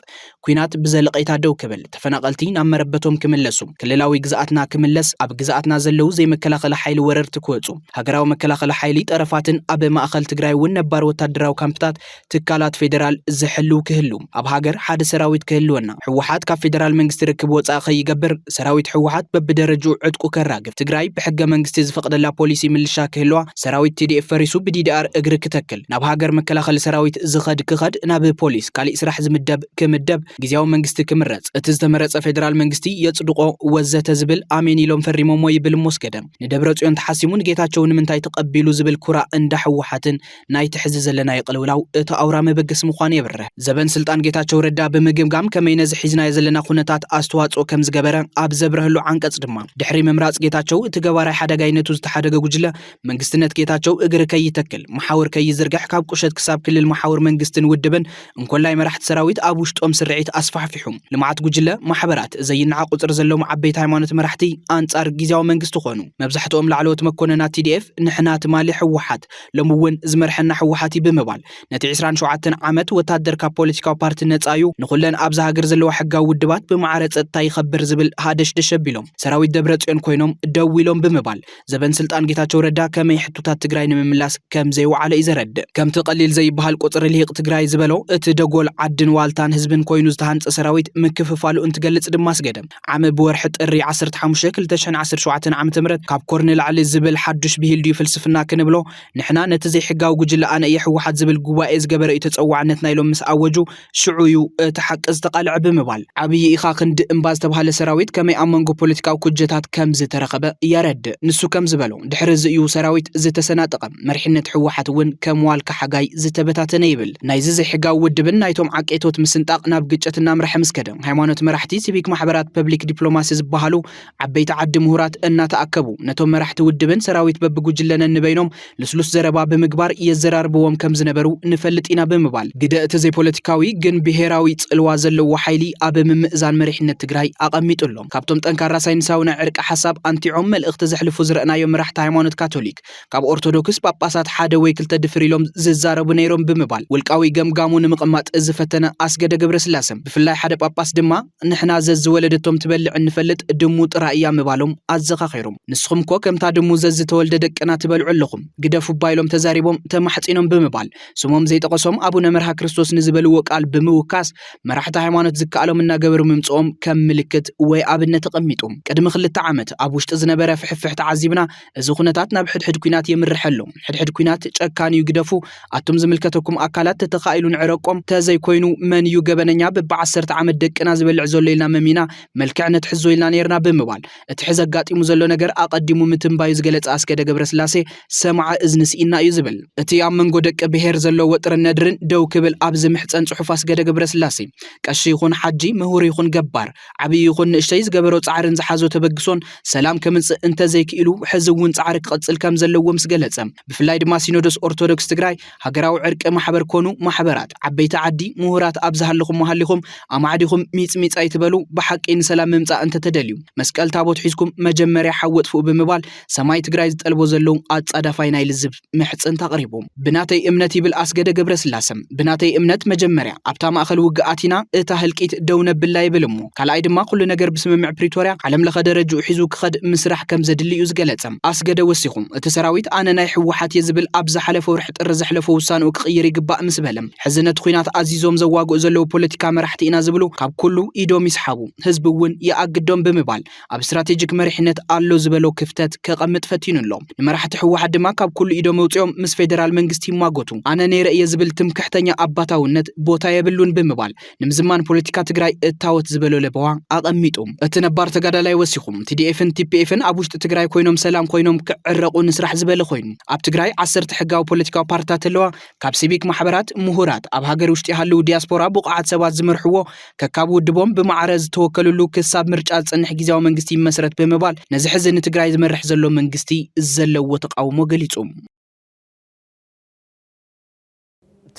ኩናት ብዘለቐይታ ደው ክብል ተፈናቐልቲ ናብ መረበቶም ክምለሱ ክልላዊ ግዛኣትና ክምለስ ኣብ ግዛኣትና ዘለው ዘይመከላኸሊ ሓይሊ ወረርቲ ክወጹ ሃገራዊ መከላኸሊ ሓይሊ ጠረፋትን ኣብ ማእኸል ትግራይ እውን ነባር ወታደራዊ ካምፕታት ትካላት ፌደራል ዝሕልው ክህሉ ኣብ ሃገር ሓደ ሰራዊት ክህልወና ሕወሓት ካብ ፌደራል መንግስቲ ርክብ ወጻኢ ከይገብር ሰራዊት ሕወሓት በብደረጃኡ ዕጥቁ ከራግፍ ትግራይ ብሕገ መንግስቲ ዝፈቅደላ ፖሊሲ ምልሻ ክህልዋ ሰራዊት TDF ፈሪሱ ብዲዲአር እግሪ ክትክል ናብ ሃገር መከላኸሊ ሰራዊት ዝኸድ ክኸድ ናብ ፖሊስ ካልእ ስራሕ ዝምደብ ክምደብ ግዜያዊ መንግስቲ ክምረጽ እቲ ዝተመረጸ ፌደራል መንግስቲ የጽድቆ ወዘተ ዝብል ኣሜን ኢሎም ፈሪሞሞ ይብል ሞስገደ ንደብረጽዮን ተሓሲሙ ንጌታቸው ንምንታይ ተቐቢሉ ዝብል ኩራ እንዳ ሕወሓትን ናይ ትሕዚ ዘለና ይቅልውላው እቲ ኣውራ መበገስ ምዃኑ የብርህ ዘበን ስልጣን ጌታቸው ረዳ ብምግምጋም ከመይ ነዚ ሒዝና ዘለና ኩነታት ኣስተዋጽኦ ከም ዝገበረ ኣብ ዘብረህሉ ዓንቀጽ ድማ ድሕሪ ምምራጽ ጌታቸው እቲ ገባራይ ሓደጋይነቱ ዝተሓደገ ጉጅለ መንግስትነት ጌታቸው እግሪ ከይተክል መሓወር ከይዝርግሕ ካብ ቁሸት ክሳብ ክልል መሓወር መንግስትን ውድብን እንኮላይ መራሕቲ ሰራዊት ኣብ ውሽጦም ስርዒት ኣስፋሕፊሑም ልምዓት ጉጅለ ማሕበራት ዘይንዓ ቁጽሪ ዘለዎም ዓበይቲ ሃይማኖት መራሕቲ ኣንጻር ግዜያዊ መንግስቲ ኮኑ መብዛሕትኦም ላዕለዎት መኮነናት TDF ንሕና ትማሊ ሕወሓት ሎሚ እውን ዝመርሐና ሕወሓት ብምባል ነቲ 27 ዓመት ወታደር ካብ ፖለቲካዊ ፓርቲ ነጻዩ ንኹለን ኣብዛ ሃገር ዘለዋ ሕጋዊ ውድባት ብማዕረ ጸጥታ ይኸብር ዝብል ሃደሽ ቢሎም ሰራዊት ደብረጽዮን ኮይኖም ደው ኢሎም ብምባል ዘበን ስልጣን ጌታቸው ረዳ ከመይ ሕቱታት ትግራይ ንምምላስ ከም ዘይወዓለ ይዘረድእ ከምቲ ቀሊል ዘይበሃል ቁጽሪ ልሂቅ ትግራይ ዝበሎ እቲ ደጎል ዓድን ዋልታን ህዝብን ኮይኑ ዝተሃንጸ ሰራዊት ምክፍፋሉ እንትገልጽ ድማ ስገደ ዓመ ብወርሒ ጥሪ 15 2017 ዓ.ም ካብ ኮርኔ ላዕሊ ዝብል ሓዱሽ ብሂል ድዩ ፍልስፍና ክንብሎ ንሕና ነቲ ዘይሕጋዊ ጉጅለ ኣነ የሕወሓት ዝብል ጉባኤ ዝገበረ እዩ ተጸዋዕነት ናይሎም ምስ ኣወጁ ሽዑዩ تحقز تقالع بمبال عبي إخا خند إنباز تبهال سراويت كما أمنغو بوليتيكاو كجتات كمز ترخبة يرد نسو كمز بلو دحرز يو سراويت زي تسناتقم مرحنة حوحات ون كموال كحقاي زي تبتات نيبل نايزي حقاو ودبن نايتوم عاقيتوت مسنطاق ناب قجتنا مرح مسكدم هايمانوت مرحتي سيبيك محبرات ببليك دبلوماسي زبهالو عبيت عد مهورات إنا تأكبو نتوم مرحت ودبن سراويت ببقو جلنا نبينوم لسلوس زربا بمقبار يزرار بوام كمز نبرو نفلت إنا بمبال قدأت زي بوليتيكاوي جن بهيراوي الوازلو وحيلي أبي ممئزان مريحنة تجراي أقميت لهم كابتم تنكر ساينساونا عرق حساب أنتي عمل اختزح لفوزرنا يوم رحت هايمانوت كاثوليك كاب أرثوذكس باباسات حدا ويكل تدفري لهم ززارب نيرهم بمبال والقاوي جمجامون مقمات إزفتنا أسجد جبر سلاسم بفلاي حدا باباس دما نحنا زز ولدتهم تبلع نفلت دموت رأيا مبالهم أزقا خيرهم نسخم كو كم تادمو زز تولددك أنا تبلع لهم قدفوا بايلهم تزاريبهم تمحتينهم بمبال سموم زي تقصهم أبونا مرها كريستوس نزبلوا وقال بموكاس مرحت هايمانوت زكالهم منا قبروا ممصوم كم ملكت وابن تقميتهم قدم خلت عامت ابوشت زنبره فحفح تعذيبنا زخنتاتنا بحد حد كوينات يمرحلهم حد كوينات ጨካን ይግደፉ አቱም ዝምልከተኩም አካላት ተተኻኢሉን ዕረቆም ተዘይ ኮይኑ መን ይገበነኛ በ10 ዓመት ደቅና ዝበልዕ ዘሎ ኢልና መሚና መልክዕነት ሕዞ ኢልና ነርና ብምባል እቲ ሕዘጋጢሙ ዘሎ ነገር አቀዲሙ ምትንባይ ዝገለጽ አስገደ ገብረስላሴ ሰማዓ እዝንስኢና እዩ ዝብል እቲ ኣብ መንጎ ደቀ ብሄር ዘሎ ወጥር ነድርን ደው ክብል ኣብ ዝምሕፀን ጽሑፍ አስገደ ገብረስላሴ ቀሺ ይኹን ሓጂ ምሁር ይኹን ገባር ዓቢ ይኹን ንእሽተይ ዝገበሮ ጻዕርን ዝሓዞ ተበግሶን ሰላም ከምጽእ እንተ ዘይክኢሉ ሕዝውን ጻዕር ክቅጽል ከም ዘለዎም ዝገለጸ ብፍላይ ድማ ሲኖዶስ ኦርቶዶክስ ትግራይ ሃገራዊ ዕርቂ ማሕበር ኮኑ ማሕበራት ዓበይቲ ዓዲ ምሁራት ኣብዝሃለኹም መሃሊኹም ኣማዕዲኹም ሚጽሚጽ ኣይትበሉ ብሓቂን ሰላም ምምጻእ እንተ ተደልዩ መስቀል ታቦት ሒዝኩም መጀመርያ ሓወጥፉ ብምባል ሰማይ ትግራይ ዝጠልቦ ዘለው ኣጻዳፋይ ናይ ልዝብ ምሕጽን ተቕሪቦም ብናተይ እምነት ይብል አስገደ ገብረስላሰም ብናተይ እምነት መጀመርያ ኣብታ ማእኸል ውግኣቲና እታ ህልቂት ደው ነብላ ይብልሞ ካልኣይ ድማ ኩሉ ነገር ብስምምዕ ፕሪቶሪያ ዓለም ለኸ ደረጃ ሒዙ ክኸድ ምስራሕ ከም ዘድሊ እዩ ዝገለጸም አስገደ ወሲኹም እቲ ሰራዊት ኣነ ናይ ሕወሓት የዝብል ኣብ ዝሓለፈ ወርሕ ጥር ዘሕለፈ ውሳኔ ክቕይር ይግባእ ምስ በለም ሕዝነት ኩናት ኣዚዞም ዘዋግኡ ዘለው ፖለቲካ መራሕቲ ኢና ዝብሉ ካብ ኩሉ ኢዶም ይስሓቡ ህዝብ እውን ይኣግዶም ብምባል ኣብ ስትራቴጂክ መሪሕነት ኣሎ ዝበሎ ክፍተት ከቐምጥ ፈቲኑሎም ንመራሕቲ ሕወሓት ድማ ካብ ኩሉ ኢዶም ውጽኦም ምስ ፌደራል መንግስቲ ይማጎቱ ኣነ ነይረ የዝብል ትምክሕተኛ ኣባታውነት ቦታ የብሉን ብምባል ንምዝማን ፖለቲካ ትግራይ እታወት ዝበሎ ለበዋ ኣቐሚጡም እቲ ነባር ተጋዳላይ ወሲኹም TDF-ን TPF-ን ኣብ ውሽጢ ትግራይ ኮይኖም ሰላም ኮይኖም ክዕረቁ ንስራሕ ዝበለ ኮይኑ ኣብ ትግራይ 10 ሕጋዊ ፖለቲካዊ ፓርቲታት ኣለዋ ካብ ሲቪክ ማሕበራት ምሁራት ኣብ ሃገር ውሽጢ ያለው ዲያስፖራ ቡቕዓት ሰባት ዝመርሕዎ ከካብ ውድቦም ብማዕረ ዝተወከሉሉ ክሳብ ምርጫ ዝጽንሕ ጊዜያዊ መንግስቲ ይመስረት ብምባል ነዚ ሕዚ ንትግራይ ዝመርሕ ዘሎ መንግስቲ ዘለዎ ተቃውሞ ገሊጹ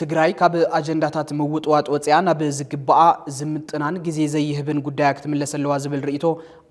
ትግራይ ካብ አጀንዳታት ምውጥዋጥ ወጽያ ናብ ዝግባአ ዝምጥናን ጊዜ ዘይህብን ጉዳያት ክትምለሰለዋ ዝብል ርእይቶ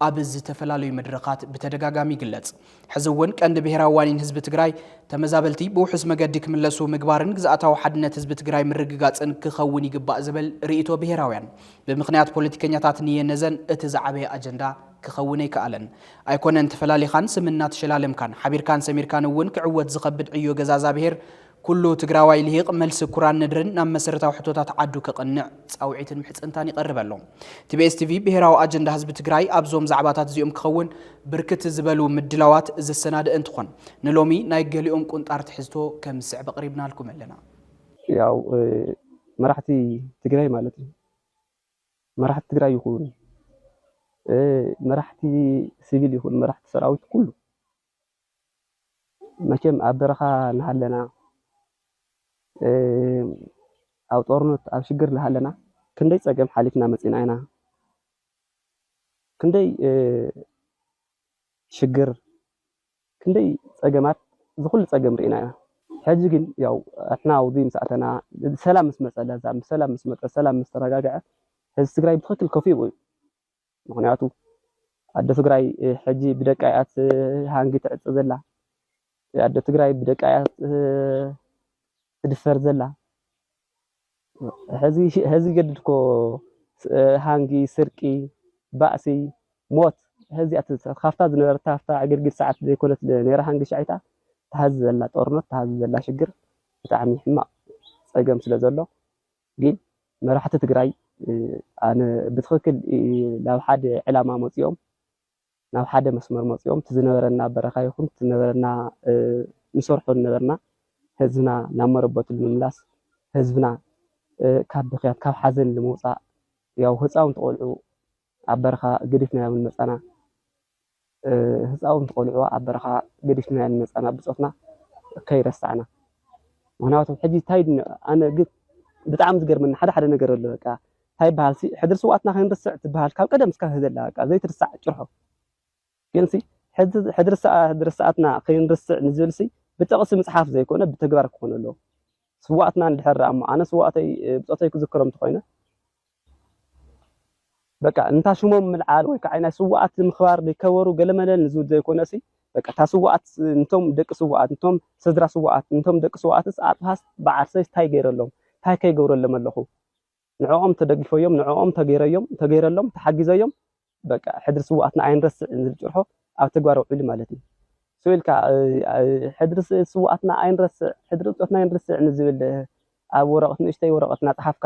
ኣብ ዝተፈላልዩ መድረኻት በተደጋጋሚ ግለጽ ሕዝውን ቀንዲ ብሔራዊ ዋኒን ህዝቢ ትግራይ ተመዛበልቲ ብውሕስ መገዲ ክምለሱ ምግባርን ግዛኣታዊ ሓድነት ህዝቢ ትግራይ ምርግጋጽን ክኸውን ይግባእ ዝብል ርእይቶ ብሔራውያን ብምኽንያት ፖለቲከኛታት ንየነዘን እቲ ዝዓበየ አጀንዳ ክኸውን ይከኣለን ኣይኮነን ተፈላሊኻን ስምና ተሸላለምካን ሓቢርካን ሰሚርካን እውን ክዕወት ዝኸብድ ዕዮ ገዛዛ ብሔር كله تجراوي لهيق ملس كوران ندرن نام مسرته وحطوتات عدو كقنع تصاوعيت المحصنتان يقرب لهم TBS TV بهراو أجندة حزب تجراي أبزوم زعباتات زيوم كخون بركة زبلو مدلوات زي السناد انتخون نلومي نايقليهم كنت أرت حزتو كم سعب قريبنا لكم لنا ياو مرحتي تجراي مالتي مرحت تجراي يكون مرحتي سيفيل يكون مرحت سراويت كله ماشيم أبرخا نحلنا أو طورنت أو شجر لهالنا كندي تساقم حالتنا متين عينا كندي شجر كندي تساقمات زخل تساقم رينا حاجين ياو إحنا عوضين ساعتنا سلام اسمه سلام سلام اسمه سلام مسترجع هالسجراي بخط الكافي بوي معناته عند سجراي حاجي بدك آيات هانجي تعتزلها عند سجراي بدك آيات تدفر زلا هذه قدكو هانجي سرقي بأسي موت هذه خافتا زنور تافتا عقرقر ساعات دي كولت نيرا هانجي شعيتا تهز زلا طورنت تهز زلا شقر بتعمي حما صيقم سلا زلو قيل مراحة تقراي أنا بتخكل لو حد علامة موتيوم لو حد مسمر موتيوم تزنورنا برخايكم تزنورنا نصرحو نورنا هزنا نمربط المملاس هزنا ካብ ብኽያት ካብ ሓዘን ንምውፃእ ያው ህፃውንቲ ቆልዑ ኣብ በረኻ ገዲፍና መፃና ህፃውንቲ ቆልዑ ኣብ በረኻ ገዲፍና መፃና ብፆትና ከይረሳዕና ምክንያቱ ሕጂ እንታይ ኣነ ግን ብጣዕሚ ዝገርመኒ ሓደ ነገር ኣሎ በቃ እንታይ በሃል ሕድሪ ስዋኣትና ከንርስዕ ትበሃል ካብ ቀደም እስካብ ዘላ በቃ ዘይትርስዕ ጭርሖ ግን ሕድሪ ሰዓትና ከንርስዕ ንዝብል ብጠቕሲ መፅሓፍ ዘይኮነ ብተግባር ክኾን ኣለዎ ስዋኣትና እንድሕር እሞ ኣነ ስዋኣተይ ብፆተይ ክዝክሮም እንተኮይነ በቃ እንታ ሽሞም ምልዓል ወይ ከዓ ናይ ስዋኣት ምኽባር ዘይከበሩ ገለመለል ንዝብል ዘይኮነ በቃ ታ ስዋኣት እንቶም ደቂ ስዋኣት እንቶም ስድራ ስዋኣት እንቶም ደቂ ስዋኣትስ ኣጥፋስ በዓርሰይ እንታይ ገይረሎም እንታይ ከይገብረሎም ኣለኹ ንዕኦም ተደጊፈዮም ንዕኦም ተገይረሎም ተሓጊዘዮም በቃ ሕድሪ ስዋኣትና ኣይንረስዕ ዝብል ጭርሖ ኣብ ተግባር ውዕሉ ማለት እዩ ስዊልካ ሕድሪ ስዋኣትና ኣይንረስዕ ሕድሪ ፆትና ኣይንረስዕ ንዝብል ኣብ ወረቐት ንእሽተይ ወረቐት ናፅሓፍካ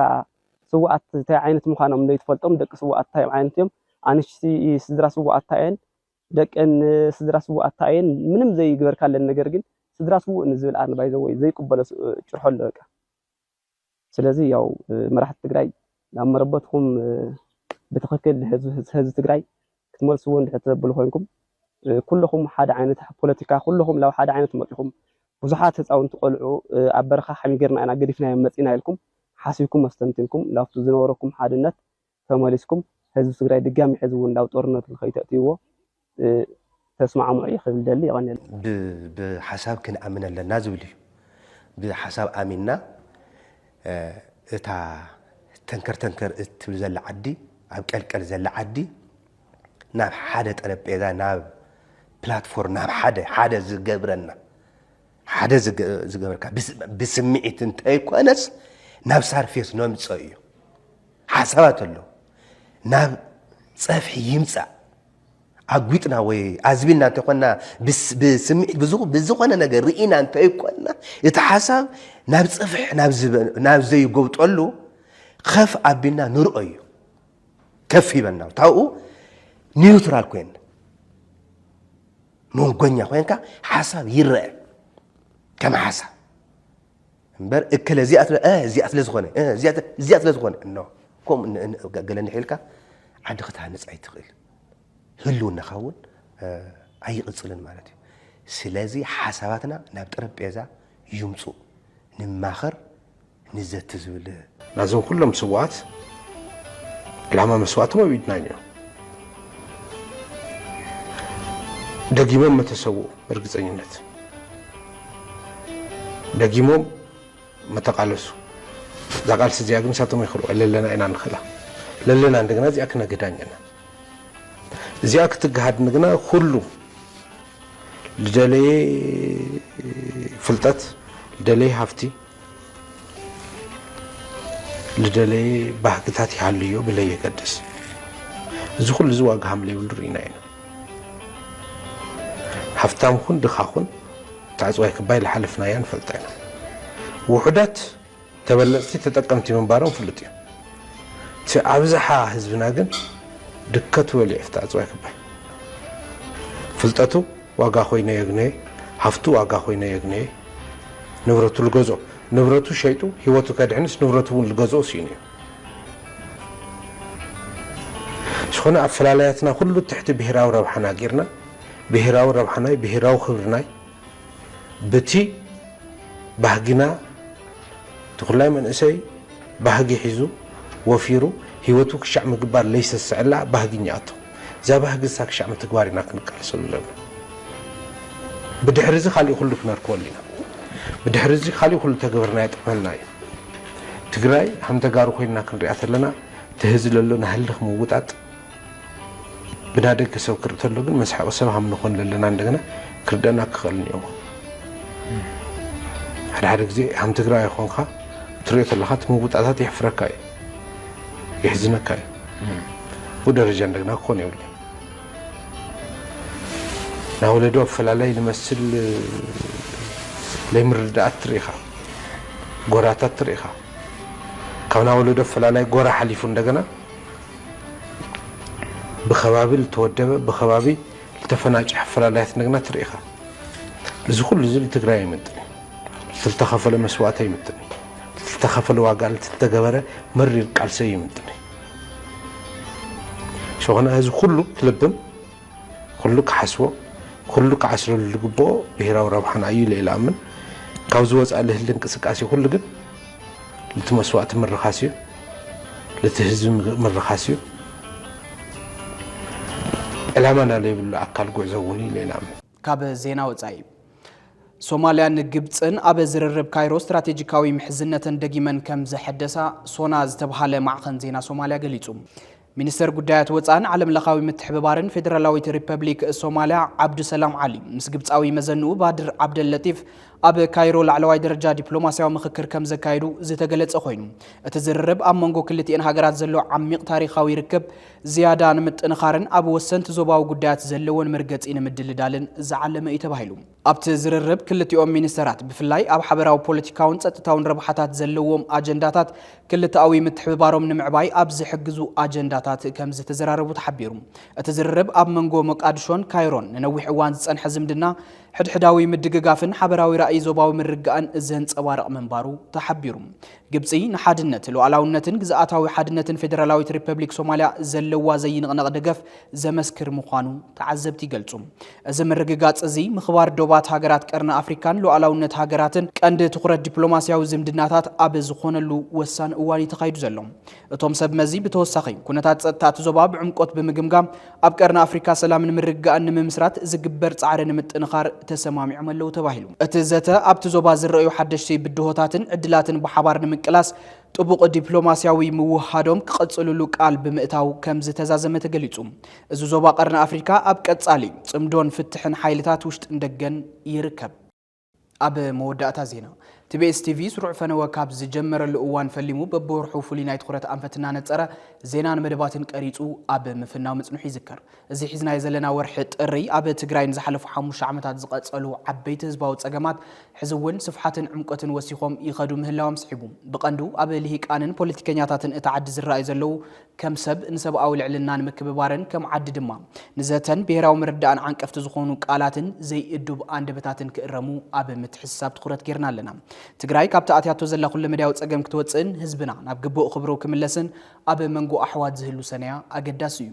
ስዋኣት እንታይ ዓይነት ምዃኖም ዘይትፈልጦም ደቂ ስዋኣት እንታይ ዓይነት እዮም ኣንሽቲ ስድራ ስዋኣት እንታይ እየን ደቀን ስድራ ስዋኣት እንታይ እየን ምንም ዘይግበርካለን ነገር ግን ስድራ ስውእ ንዝብል ኣነ ባይዘወይ ዘይቅበሎ ጭርሖ ኣሎ በቃ ስለዚ ያው መራሕቲ ትግራይ ናብ መረበትኩም ብትኽክል ህዝቢ ትግራይ ክትመልስዎ እንድሕር ትዘብሉ ኮይንኩም ኩልኹም ሓደ ዓይነት ፖለቲካ ኩልኹም ላብ ሓደ ዓይነት መፅኹም ብዙሓት ህፃውንቲ ቆልዑ ኣብ በረኻ ሓሚ ጌርና ኢና ገዲፍና መፂና ኢልኩም ሓሲብኩም መስተንትንኩም ላብቲ ዝነበረኩም ሓድነት ተመሊስኩም ህዝቢ ትግራይ ድጋሚ ሕዚ እውን ላብ ጦርነት ከይተእትይዎ ተስማዕምዑ ይኽእል ደሊ ይቐኒል ብሓሳብ ክንኣምን ኣለና ዝብል እዩ ብሓሳብ ኣሚንና እታ ተንከር እትብል ዘላ ዓዲ ኣብ ቀልቀል ዘላ ዓዲ ናብ ሓደ ጠረጴዛ ናብ ፕላትፎርም ናብ ሓደ ዝገብረና ሓደ ዝገበርካ ብስምዒት እንተይኮነስ ናብ ሳርፌስ ነምፅኦ እዩ ሓሳባት ኣሎ ናብ ፀፍሒ ይምፃእ ኣጉጥና ወይ ኣዝቢልና እንተይኮንና ብስምዒት ብዝኾነ ነገር ርኢና እንተይኮንና እቲ ሓሳብ ናብ ፀፍሒ ናብ ዘይገብጠሉ ከፍ ኣቢልና ንርኦ እዩ ከፍ ይበልና ታብኡ ኒውትራል ኮይን መንጎኛ ኮይንካ ሓሳብ ይረአ ከም ሓሳብ እምበር እከለ እዚኣ ስለዝኾነ እዚኣ ስለዝኾነ ከምኡ ገለኒ ሒልካ ዓዲ ክትሃንፅ ኣይትኽእል ህልውናኻ እውን ኣይቕፅልን ማለት እዩ ስለዚ ሓሳባትና ናብ ጠረጴዛ ይምፁ ንማኸር ንዘቲ ዝብል ናዞም ኩሎም ስዋኣት ዕላማ መስዋእቶም ኣብ ኢድና እዮም ደጊሞም መተሰውኡ እርግፀኝነት ደጊሞም መተቃለሱ እዛ ቃልሲ እዚኣ ግን ሳቶም ይኽእልዋ ለለና ኢና ንኽእላ ለለና እንደገና እዚኣ ክነግዳኝና እዚኣ ክትገሃድ ንግና ኩሉ ልደለየ ፍልጠት ልደለየ ሃፍቲ ልደለየ ባህግታት ይሃልዮ ብለይ የገድስ እዚ ኩሉ ዝዋጋ ሃምለ ይብሉ ርኢና ኢና ሃፍታም ኩን ድኻ ኩን ታዕፅዋይ ክባይ ዝሓለፍናያ ንፈልጣ ኢና ውሑዳት ተበለፅቲ ተጠቀምቲ ምንባሮም ፍሉጥ እዩ እቲ ኣብዝሓ ህዝብና ግን ድከት ወሊዕ ታዕፅዋይ ክባይ ፍልጠቱ ዋጋ ኮይነ የግነየ ሃፍቱ ዋጋ ኮይነ የግነየ ንብረቱ ልገዝኦ ንብረቱ ሸይጡ ሂወቱ ከድሕንስ ንብረቱ እውን ልገዝኦ ሲኑ እዩ ዝኾነ ኣፈላላያትና ኩሉ ትሕቲ ብሄራዊ ረብሓና ጌርና ብሄራዊ ረብሓናይ ብሄራዊ ክብርናይ በቲ ባህጊና ትኩላይ መንእሰይ ባህጊ ሒዙ ወፊሩ ሂወቱ ክሻዕ ምግባር ለይሰስዕላ ባህጊኛ ኣቶ እዛ ባህጊ ሳ ክሻዕ ምትግባር ኢና ክንቃለሰሉ ዘለና ብድሕሪ እዚ ካሊእ ኩሉ ክነርክበሉ ኢና ብድሕሪ እዚ ካሊእ ኩሉ ተገበርና ይጥቅመልና እዩ ትግራይ ሃም ተጋሩ ኮይንና ክንሪኣ ተለና ትህዝ ለሎ ናህልኽ ምውጣጥ ብናደገ ሰብ ክርኢ ተሎ ግን መስሓቅ ሰብ ሃም ንኾን ዘለና እንደገና ክርደና ክኽእል እኒኦ ሓደ ግዜ ሃም ትግራይ ይኾንካ ትሪኦ ተለካ እቲ ምውጣታት የሕፍረካ እዩ يحزنك ودرجة عندنا كون يولي ناولدوا فلالي نمثل لمردات تريخا غوراتات تريخا كون ناولدوا فلالي غورا حليفون دغنا بخبابي التودبه بخبابي التفناجح فلاليات نغنا تريخا لزي كل زي تግራይ يمطني تلتخفل مسوات يمطني تخفل واقال تتجبره مرر قالسي يمتني شو أنا هذا كله تلبم كله كحسوه كله كعشر اللي جبوا بهراو ربحنا عيل إلى أمن كوزوز على هلين كسكاسي كله جد لتمسوات من رخاسيو لتهزم من رخاسيو الأمانة اللي بالعقل جوزوني لنعم كاب زينا وزايب ሶማሊያ ንግብፅን ኣብ ዝርርብ ካይሮ ስትራቴጂካዊ ምሕዝነትን ደጊመን ከም ዘሐደሳ ሶና ዝተባሃለ ማዕኸን ዜና ሶማሊያ ገሊጹ ሚኒስተር ጉዳያት ወፃን ዓለም ለኻዊ ምትሕብባርን ፌደራላዊት ሪፐብሊክ ሶማሊያ ዓብዱሰላም ዓሊ ምስ ግብፃዊ መዘንኡ ባድር ዓብደልለጢፍ ኣብ ካይሮ ላዕለዋይ ደረጃ ዲፕሎማሲያዊ ምክክር ከም ዘካይዱ ዝተገለጸ ኮይኑ እቲ ዝርርብ ኣብ መንጎ ክልቲአን ሃገራት ዘሎ ዓሚቕ ታሪኻዊ ርክብ ዝያዳ ንምጥንኻርን ኣብ ወሰንቲ ዞባዊ ጉዳያት ዘለዎን ምርገጺ ንምድልዳልን ዝዓለመ እዩ ተባሂሉ ኣብቲ ዝርርብ ክልቲኦም ሚኒስተራት ብፍላይ ኣብ ሓበራዊ ፖለቲካውን ጸጥታውን ረብሓታት ዘለዎም ኣጀንዳታት ክልተኣዊ ምትሕብባሮም ንምዕባይ ኣብ ዝሕግዙ ኣጀንዳታት ከም ዝተዘራረቡ ተሓቢሩ እቲ ዝርርብ ኣብ መንጎ ሞቃዲሾን ካይሮን ንነዊሕ እዋን ዝጸንሐ ዝምድና ሕድሕዳዊ ምድግጋፍን ሓበራዊ ራእይ ዞባዊ ምርግኣን ዘንጸባርቕ መንባሩ ተሓቢሩ ግብፂ ንሓድነት ሉዓላውነትን ግዝኣታዊ ሓድነትን ፌደራላዊት ሪፐብሊክ ሶማሊያ ዘለዋ ዘይንቕነቕ ደገፍ ዘመስክር ምዃኑ ተዓዘብቲ ይገልጹ እዚ ምርግጋጽ እዚ ምኽባር ዶባት ሃገራት ቀርኒ ኣፍሪካን ሉዓላውነት ሃገራትን ቀንዲ ትኹረት ዲፕሎማስያዊ ዝምድናታት ኣብ ዝኾነሉ ወሳኒ እዋን ተኻይዱ ዘሎ እቶም ሰብ መዚ ብተወሳኺ ኩነታት ጸጥታ እቲ ዞባ ብዕምቆት ብምግምጋም ኣብ ቀርኒ ኣፍሪካ ሰላምን ምርግኣን ንምምስራት ዝግበር ጻዕሪ ንምጥንኻር ተሰማሚዖም ኣለዉ ተባሂሉ እቲ ዘተ ኣብቲ ዞባ ዝረኣዩ ሓደሽቲ ብድሆታትን ዕድላትን ብሓባር ንምቅላስ ጥቡቕ ዲፕሎማስያዊ ምውሃዶም ክቐጽልሉ ቃል ብምእታው ከም ዝተዛዘመ ተገሊጹ እዚ ዞባ ቀርኒ ኣፍሪካ ኣብ ቀጻሊ ጽምዶን ፍትሕን ሓይልታት ውሽጥን ደገን ይርከብ ኣብ መወዳእታ ዜና TBS TV ስሩዕ ፈነወ ካብ ዝጀመረሉ እዋን ፈሊሙ በቦርሑ ፍሉይ ናይ ትኹረት ኣንፈትና ነጸረ ዜናን መደባትን ቀሪጹ ኣብ ምፍናው መጽኑሕ ይዝከር እዚ ሒዝናይ ዘለና ወርሒ ጥሪ ኣብ ትግራይ ንዝሓለፉ 5 ዓመታት ዝቐጸሉ ዓበይቲ ህዝባዊ ጸገማት ሕዝውን ስፍሓትን ዕምቆትን ወሲኾም ይኸዱ ምህላዎም ስሒቡ ብቐንዱ ኣብ ልሂቃንን ፖለቲከኛታትን እቲ ዓዲ ዝረኣዩ ዘለዉ ከም ሰብ ንሰብኣዊ ልዕልናን ምክብባርን ከም ዓዲ ድማ ንዘተን ብሄራዊ ምርዳእን ዓንቀፍቲ ዝኾኑ ቃላትን ዘይእዱብ አንደበታትን ክእረሙ ኣብ ምትሕሳብ ትኹረት ጌርና ኣለና ትግራይ ካብቲ ኣትያቶ ዘላ ኩሉ መድያዊ ጸገም ክትወፅን ህዝብና ናብ ግቡእ ክብሩ ክምለስን ኣብ መንጎ ኣሕዋት ዝህሉ ሰነያ ኣገዳሲ እዩ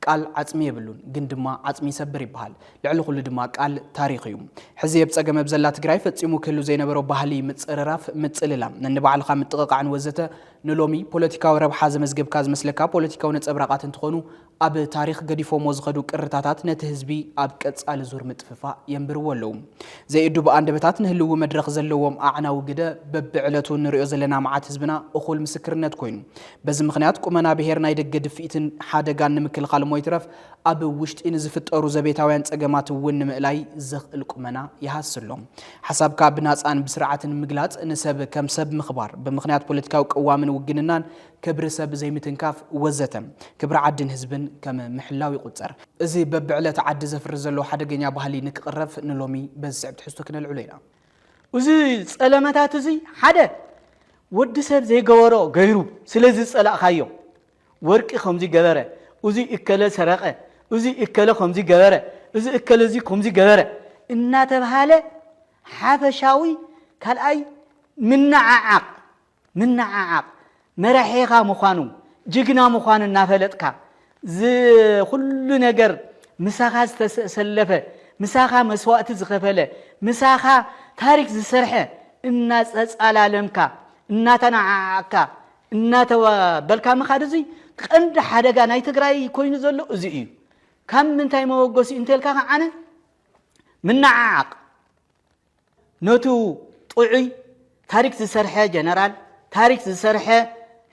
ቃል ዓጽሚ የብሉን ግን ድማ ዓጽሚ ይሰብር ይበሃል ልዕሊ ኩሉ ድማ ቃል ታሪኽ እዩ ሕዚ የብጸገም ኣብዘላ ትግራይ ፈጺሙ ክህሉ ዘይነበሮ ባህሊ ምጽርራፍ ምጽልላም ነንባዕልኻ ምጥቕቃዕን ወዘተ ንሎሚ ፖለቲካዊ ረብሓ ዘመዝገብካ ዝመስለካ ፖለቲካዊ ነጸብራቃት እንትኾኑ ኣብ ታሪኽ ገዲፎሞ ዝኸዱ ቅርታታት ነቲ ህዝቢ ኣብ ቀጻሊ ዙር ምጥፍፋእ የንብርዎ ኣለዉ ዘይእዱብ አንደበታት ንህልው መድረኽ ዘለዎም ኣዕናዊ ግደ በብዕለቱ ንሪኦ ዘለና መዓት ህዝብና እኹል ምስክርነት ኮይኑ በዚ ምኽንያት ቁመና ብሄር ናይ ደገ ድፍኢትን ሓደጋን ንምክልኻል ሞይትረፍ ኣብ ውሽጢ ንዝፍጠሩ ዘቤታውያን ጸገማት እውን ንምእላይ ዘኽእል ቁመና ይሃስሎም ሓሳብካ ብናፃን ብስርዓትን ምግላጽ ንሰብ ከም ሰብ ምኽባር ብምኽንያት ፖለቲካዊ ቅዋምን ውግንናን ክብሪ ሰብ ዘይምትንካፍ ወዘተ ክብሪ ዓድን ህዝብን ከም ምሕላው ይቁጸር እዚ በብዕለት ዓዲ ዘፍሪ ዘሎ ሓደገኛ ባህሊ ንክቕረፍ ንሎሚ በዚ ስዕብ ትሕዝቶ ክነልዕሎ ኢና እዚ ጸለመታት እዚ ሓደ ወዲ ሰብ ዘይገበሮ ገይሩ ስለዚ ጸላእኻዮ ወርቂ ከምዚ ገበረ እዚ እከለ ሰረቀ እዚ እከለ ከምዚ ገበረ እዚ እከለ እዚ ከምዚ ገበረ እናተባሃለ ሓፈሻዊ ካልኣይ ምናዓዓቅ መራሒኻ ምዃኑ ጅግና ምዃኑ እናፈለጥካ ኩሉ ነገር ምሳኻ ዝተሰለፈ ምሳኻ መስዋዕቲ ዝኸፈለ ምሳኻ ታሪክ ዝሰርሐ እናጸጻላለምካ እናተናዓዓቅካ እናተበልካ ምኻድ እዚ ቀንዲ ሓደጋ ናይ ትግራይ ኮይኑ ዘሎ እዚ እዩ ከም ምንታይ መወገሲ እንተልካ ከዓነ ምናዓዓቅ ነቱ ጥዑይ ታሪክ ዝሰርሐ ጀነራል ታሪክ ዝሰርሐ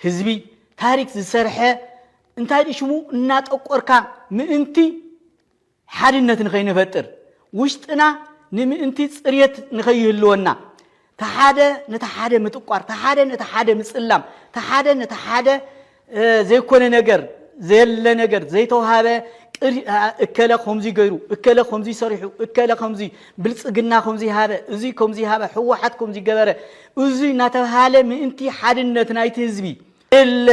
ህዝቢ ታሪክ ዝሰርሐ እንታይ ድሽሙ እናጠቆርካ ምእንቲ ሓድነት ንኸይንፈጥር ውሽጥና ንምእንቲ ጽርየት ንኸይህልወና ተሓደ ነታ ሓደ ምጥቋር ተሓደ ነታ ሓደ ምጽላም ተሓደ ነታ ሓደ ዘይኮነ ነገር ዘየለ ነገር ዘይተዋሃበ እከለ ከምዚ ገይሩ እከለ ከምዚ ሰሪሑ እከለ ከምዚ ብልጽግና ከምዚ ሃበ እዚ ከምዚ ሃበ ሕወሓት ከምዚ ገበረ እዚ እናተባሃለ ምእንቲ ሓድነት ናይቲ ህዝቢ የለ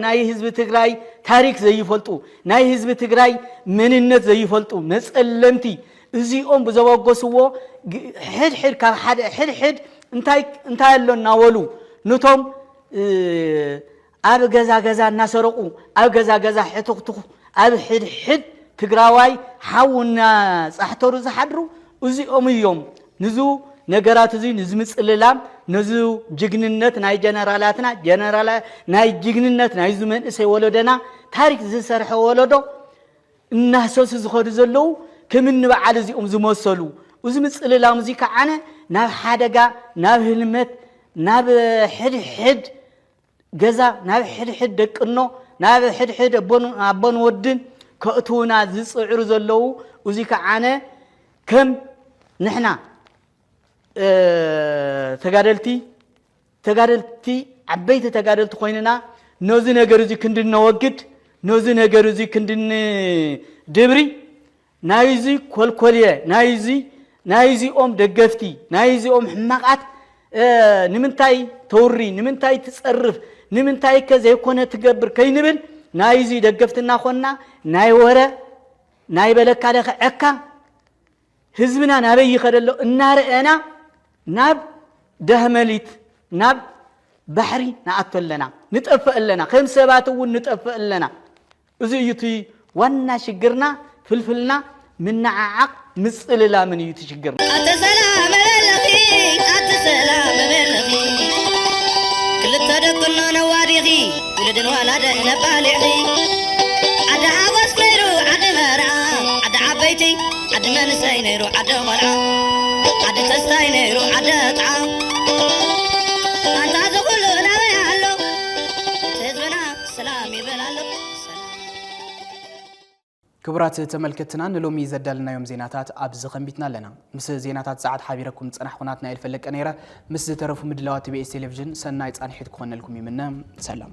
ናይ ህዝቢ ትግራይ ታሪክ ዘይፈልጡ ናይ ህዝቢ ትግራይ መንነት ዘይፈልጡ መጸለምቲ እዚኦም ብዘበገስዎ ሕድሕድ ካብ ሓደ ሕድሕድ እንታይ ኣሎ እናወሉ نتوم أب جزا ناسرقو أب جزا حتوختو أب حد تجراوي حاولنا صحتورو زحدرو وزي أميوم نزو نجارات زي نزمت اللام نزو جننت ناي جنرالاتنا جنرال ناي جننت ناي زمن إسي ولدنا تاريخ زي سرح ولدو الناس زخور زلو كمن بعد زي زموسلو وزمت اللام زي كعنا ناب حدقة ناب هلمت ناب حد جزا ناب حد دكنو ناب حد أبون ودن كأتونا زي صعر زلو وزي كعنا كم نحنا تجارلتي عبيت تجارلت خويننا نوزي نجارزي كندن نوجد نوزي نجارزي كندن دبري نايزي كوليه نايزي دقفتي نايزي حماقات نمنتاي توري نمنتاي تصرف نمنتاي كذا يكون تجبر كينبل نايزي دقفتنا خونا ناي ورا ناي بلك على عكا حزبنا نبي خدلو النار أنا ناب دهمليت ناب بحري نعطل لنا نتأفئ لنا خمس سبات ونتأفئ لنا وزيتي وانا شجرنا فلفلنا من نعاق مسئل لا من يتشجرنا أتسلام بالغي أتسلام بالغي كل تدقنا نواريغي ولدن ولد نبالغي عدا عباس كيرو عدا مرعا عدا عبيتي عدا منسي نيرو عدا مرعا عدا تستاي نيرو عدا طعام أنت عزقلو نبي علو تزبنا سلام يبلالو كبرات تملكتنا نلومي زدلنا يوم زيناتات أبز خنبيتنا لنا مس زيناتات ساعات حبيركم تصنحوناتنا الفلك أنيرة مس ترفو مدلوات بي اس تلفزيون سنايت أنحيد كون لكم يمنا سلام